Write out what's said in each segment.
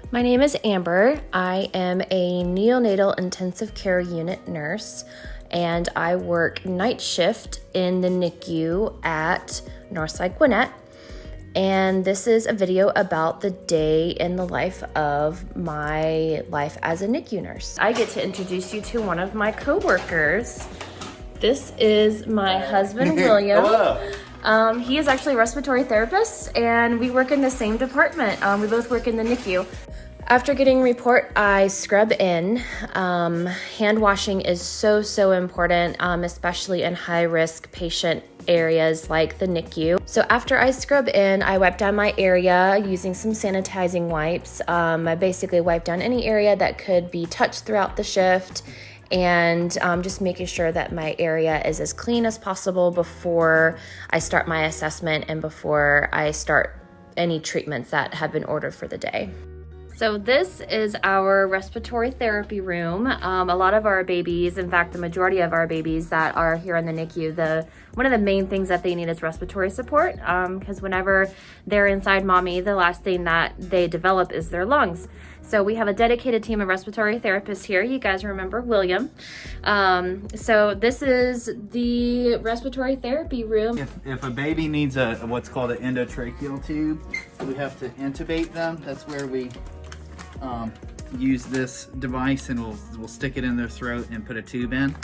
My name is Amber. I am a Neonatal Intensive Care Unit nurse, and I work night shift in the NICU at Northside Gwinnett. And this is a video about the day in the life of my life as a NICU nurse. I get to introduce you to one of my coworkers. This is my husband, William. Hello. He is actually a respiratory therapist, and we work in the same department. We both work in the NICU. After getting report, I scrub in. Hand washing is so important, especially in high-risk patient areas like the NICU. So after I scrub in, I wipe down my area using some sanitizing wipes. I basically wipe down any area that could be touched throughout the shift, and just making sure that my area is as clean as possible before I start my assessment and before I start any treatments that have been ordered for the day. So this is our respiratory therapy room. A lot of our babies, in fact, the majority of our babies that are here in the NICU, one of the main things that they need is respiratory support, because whenever they're inside mommy, the last thing that they develop is their lungs. So we have a dedicated team of respiratory therapists here. You guys remember William. So this is the respiratory therapy room. If a baby needs what's called an endotracheal tube, we have to intubate them. That's where we use this device, and we'll stick it in their throat and put a tube in.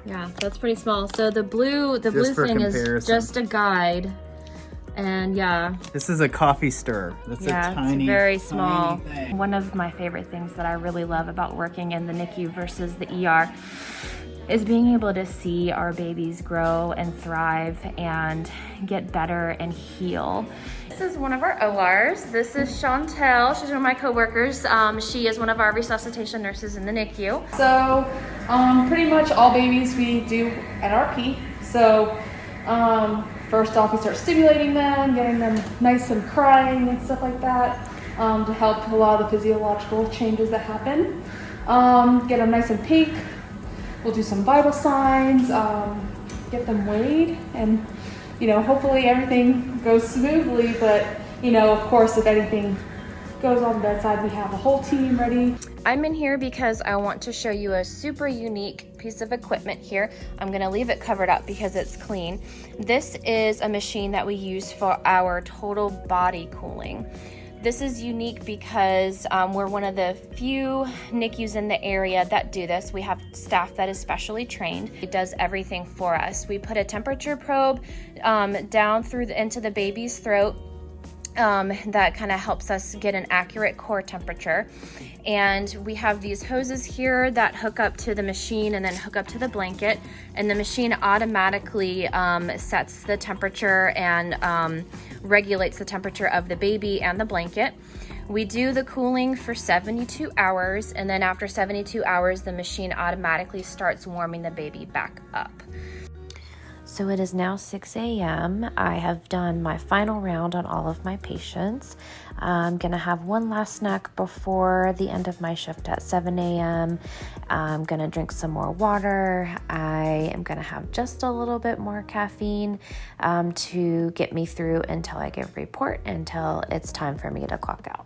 Yeah, that's pretty small. So the blue thing is just a guide. And yeah, this is a coffee stir. That's a tiny, it's very small. Thing. One of my favorite things that I really love about working in the NICU versus the ER is being able to see our babies grow and thrive and get better and heal. This is one of our ORs. This is Chantel. She's one of my coworkers. She is one of our resuscitation nurses in the NICU. So pretty much all babies we do at RP. So first off, we start stimulating them, getting them nice and crying and stuff like that, to help a lot of the physiological changes that happen. Get them nice and pink. We'll do some vital signs, get them weighed, and hopefully everything goes smoothly. But of course, if anything goes on the bedside, we have a whole team ready. I'm in here because I want to show you a super unique piece of equipment here. I'm gonna leave it covered up because it's clean. This is a machine that we use for our total body cooling. This is unique because we're one of the few NICUs in the area that do this. We have staff that is specially trained. It does everything for us. We put a temperature probe down into the baby's throat that kind of helps us get an accurate core temperature. And we have these hoses here that hook up to the machine and then hook up to the blanket, and the machine automatically sets the temperature and regulates the temperature of the baby and the blanket. We do the cooling for 72 hours, and then after 72 hours, the machine automatically starts warming the baby back up. So it is now 6 a.m. I have done my final round on all of my patients. I'm gonna have one last snack before the end of my shift at 7 a.m. I'm gonna drink some more water. I am gonna have just a little bit more caffeine to get me through until I give report, until it's time for me to clock out.